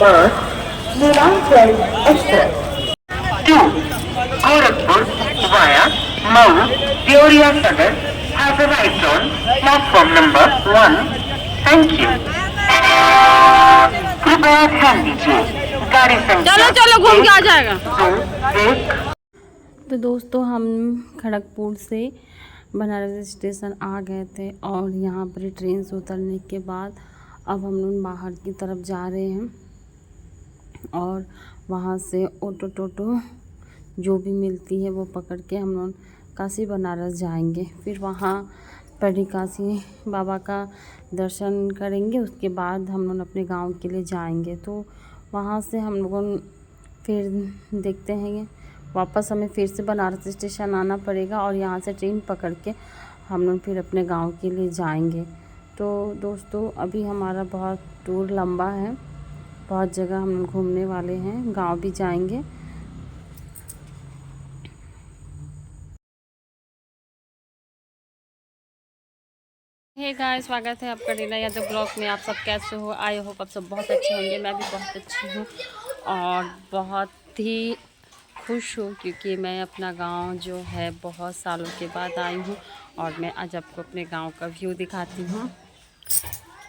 bus Neelachal Express to Gorakhpur via Mou Deoria Sagar has arrived on platform number 1. Thank you. कृपया ध्यान दीजिए गाड़ी संख्या चलो चलो घूम के आ जाएगा। 1 तो दोस्तों हम खड़गपुर से बनारस स्टेशन आ गए थे और यहाँ पर ट्रेन से उतरने के बाद अब हम लोग बाहर की तरफ जा रहे हैं और वहाँ से ऑटो टोटो जो भी मिलती है वो पकड़ के हम लोग काशी बनारस जाएंगे। फिर वहाँ पर काशी बाबा का दर्शन करेंगे। उसके बाद हम लोग अपने गांव के लिए जाएंगे। तो वहाँ से हम लोगों फिर देखते हैं वापस हमें फिर से बनारस स्टेशन आना पड़ेगा और यहाँ से ट्रेन पकड़ के हम लोग फिर अपने गांव के लिए जाएंगे। तो दोस्तों अभी हमारा बहुत टूर लंबा है, बहुत जगह हम लोग घूमने वाले हैं, गांव भी जाएंगे। हे गाइस, स्वागत है आपका रीना यादव ब्लॉग में। आप सब कैसे हो? आई होप आप सब बहुत अच्छे होंगे। मैं भी बहुत अच्छी हूँ और बहुत ही खुश हूँ क्योंकि मैं अपना गांव जो है बहुत सालों के बाद आई हूँ और मैं आज आपको अपने गांव का व्यू दिखाती हूँ।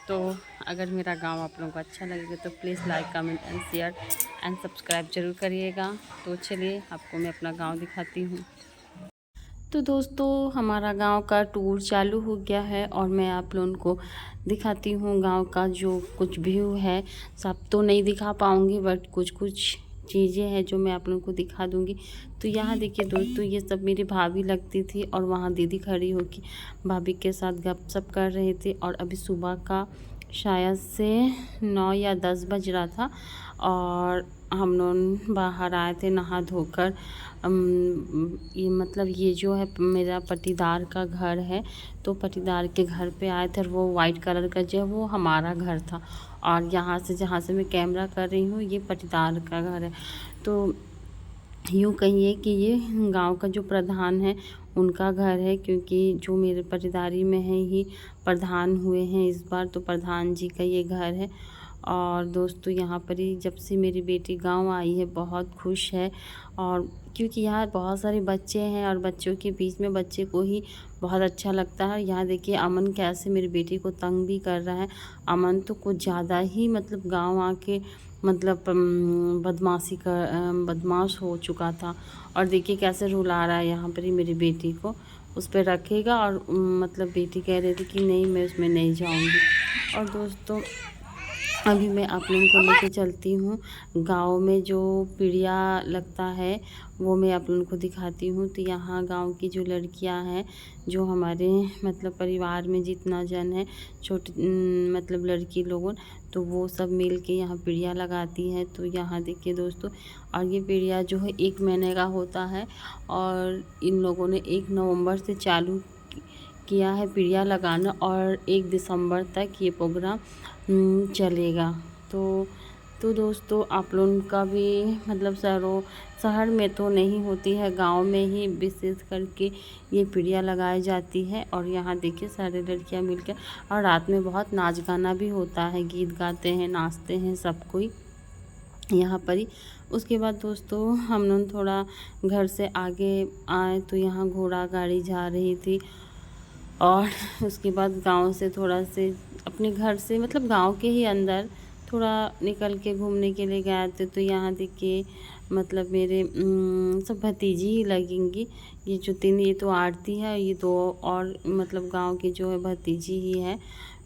तो अगर मेरा गांव आप लोगों को अच्छा लगेगा तो please like comment and share and subscribe ज़रूर करिएगा। तो चलिए आपको मैं अपना गांव दिखाती हूँ। तो दोस्तों हमारा गांव का टूर चालू हो गया है और मैं आप लोगों को दिखाती हूँ गांव का जो कुछ व्यू है। सब तो नहीं दिखा पाऊँगी बट कुछ कुछ चीज़ें हैं जो मैं आप लोगों को दिखा दूँगी। तो यहाँ देखिए दोस्तों, ये सब मेरी भाभी लगती थी और वहाँ दीदी खड़ी होकर भाभी के साथ गपशप कर रहे थे। और अभी सुबह का शायद से 9 या 10 बज रहा था और हम लोग बाहर आए थे नहा धोकर। ये मतलब ये जो है मेरा पटीदार का घर है, तो पटीदार के घर पे आए थे। वो वाइट कलर का जो है वो हमारा घर था और यहाँ से जहाँ से मैं कैमरा कर रही हूँ ये पटीदार का घर है। तो यूँ कहिए कि ये गांव का जो प्रधान है उनका घर है, क्योंकि जो मेरे पटीदारी में है ही प्रधान हुए हैं इस बार, तो प्रधान जी का ये घर है। और दोस्तों यहाँ पर ही जब से मेरी बेटी गांव आई है बहुत खुश है, और क्योंकि यहाँ बहुत सारे बच्चे हैं और बच्चों के बीच में बच्चे को ही बहुत अच्छा लगता है। यहाँ देखिए अमन कैसे मेरी बेटी को तंग भी कर रहा है। अमन तो कुछ ज़्यादा ही मतलब गांव आके मतलब बदमाश हो चुका था और देखिए कैसे रुला रहा है यहाँ पर ही मेरी बेटी को। उस पर रखेगा और मतलब बेटी कह रही थी कि नहीं मैं उसमें नहीं जाऊँगी। और दोस्तों अभी मैं आप लोगों को लेके चलती हूँ गांव में जो पिड़िया लगता है वो मैं आप लोगों को दिखाती हूँ। तो यहाँ गांव की जो लड़कियां हैं जो हमारे मतलब परिवार में जितना जन है छोटे मतलब लड़की लोगों, तो वो सब मिल के यहाँ पिड़िया लगाती हैं। तो यहाँ देखिए दोस्तों, और ये पिड़िया जो है 1 महीने का होता है और इन लोगों ने 1 नवंबर से चालू किया है पिड़िया लगाना और 1 दिसंबर तक ये प्रोग्राम चलेगा। तो दोस्तों आप लोगों का भी मतलब शहर में तो नहीं होती है, गांव में ही विशेष करके ये पिड़िया लगाई जाती है। और यहाँ देखिए सारे लड़कियां मिलकर, और रात में बहुत नाच गाना भी होता है, गीत गाते हैं नाचते हैं सब कोई यहाँ पर ही। उसके बाद दोस्तों हम लोग थोड़ा घर से आगे आए तो यहाँ घोड़ा गाड़ी जा रही थी और उसके बाद गांव से थोड़ा से अपने घर से मतलब गांव के ही अंदर थोड़ा निकल के घूमने के लिए गए थे। तो यहाँ देखिए मतलब मेरे सब भतीजी ही लगेंगी, ये जो 3 ये तो आरती है, ये 2 और मतलब गांव की जो है भतीजी ही है।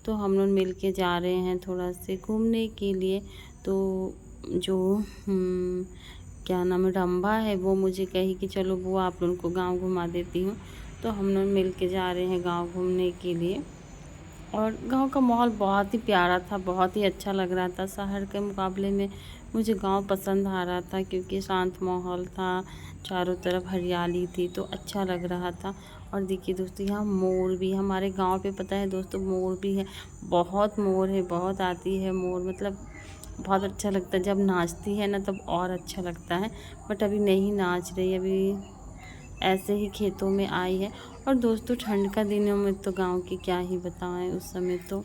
तो हम लोग मिल के जा रहे हैं थोड़ा से घूमने के लिए। तो जो क्या नाम है रंभा है वो मुझे कही कि चलो बुआ आप लोगों को गांव घुमा देती हूँ। तो हम लोग मिल के जा रहे हैं गांव घूमने के लिए। और गांव का माहौल बहुत ही प्यारा था, बहुत ही अच्छा लग रहा था। शहर के मुकाबले में मुझे गांव पसंद आ रहा था क्योंकि शांत माहौल था, चारों तरफ हरियाली थी तो अच्छा लग रहा था। और देखिए दोस्तों यहाँ मोर भी हमारे गांव पे पता है दोस्तों मोर भी है, बहुत मोर है, बहुत आती है मोर, मतलब बहुत अच्छा लगता है जब नाचती है ना तब और अच्छा लगता है। बट अभी नहीं नाच रही, अभी ऐसे ही खेतों में आई है। और दोस्तों ठंड का दिनों में तो गांव की क्या ही बताएं, उस समय तो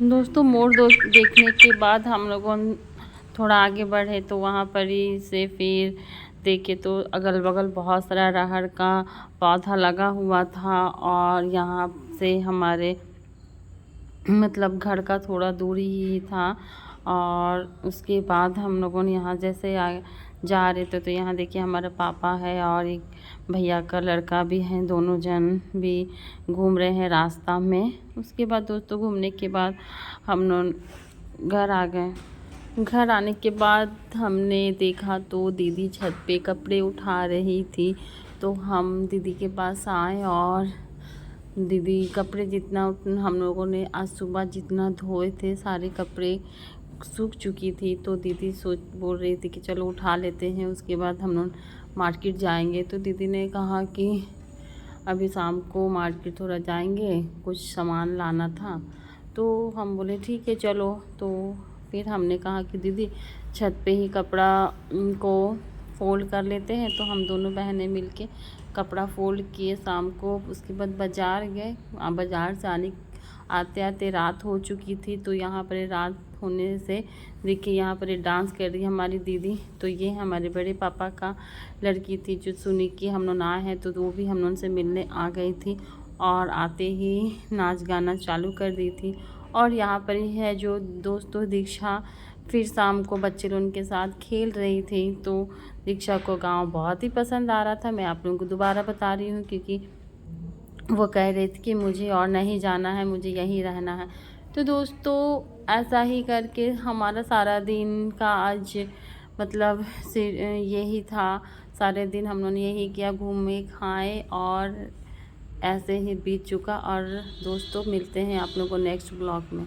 दोस्तों मोर देखने के बाद हम लोगों थोड़ा आगे बढ़े तो वहाँ पर ही से फिर देखे तो अगल बगल बहुत सारा अरहर का पौधा लगा हुआ था। और यहाँ से हमारे मतलब घर का थोड़ा दूरी ही था। और उसके बाद हम लोगों ने यहाँ जैसे जा रहे थे तो यहाँ देखिए हमारा पापा है और एक भैया का लड़का भी है, दोनों जन भी घूम रहे हैं रास्ता में। उसके बाद दोस्तों घूमने के बाद हम लोग घर आ गए। घर आने के बाद हमने देखा तो दीदी छत पे कपड़े उठा रही थी, तो हम दीदी के पास आए और दीदी कपड़े जितना हम लोगों ने आज सुबह जितना धोए थे सारे कपड़े सूख चुकी थी, तो दीदी बोल रही थी कि चलो उठा लेते हैं, उसके बाद हम लोग मार्केट जाएंगे। तो दीदी ने कहा कि अभी शाम को मार्केट थोड़ा जाएंगे, कुछ सामान लाना था। तो हम बोले ठीक है चलो। तो फिर हमने कहा कि दीदी छत पे ही कपड़ा को फोल्ड कर लेते हैं। तो हम दोनों बहनें मिलके कपड़ा फोल्ड किए शाम को। उसके बाद बाज़ार गए। बाज़ार से आते आते रात हो चुकी थी। तो यहाँ पर रात होने से देखिए यहाँ पर डांस कर रही है हमारी दीदी। तो ये हमारे बड़े पापा का लड़की थी जो सुनी कि हम लोग आए हैं, तो वो भी हम लोग से मिलने आ गई थी और आते ही नाच गाना चालू कर दी थी। और यहाँ पर ही है जो दोस्तों दीक्षा फिर शाम को बच्चे लोगों के साथ खेल रही थी। तो दीक्षा को गांव बहुत ही पसंद आ रहा था। मैं आप लोगों को दोबारा बता रही हूँ क्योंकि वो कह रही थी कि मुझे और नहीं जाना है, मुझे यहीं रहना है। तो दोस्तों ऐसा ही करके हमारा सारा दिन का आज मतलब यही था। सारे दिन हम लोगों ने यही किया, घूमे खाए और ऐसे ही बीत चुका। और दोस्तों मिलते हैं आप लोगों को नेक्स्ट ब्लॉग में।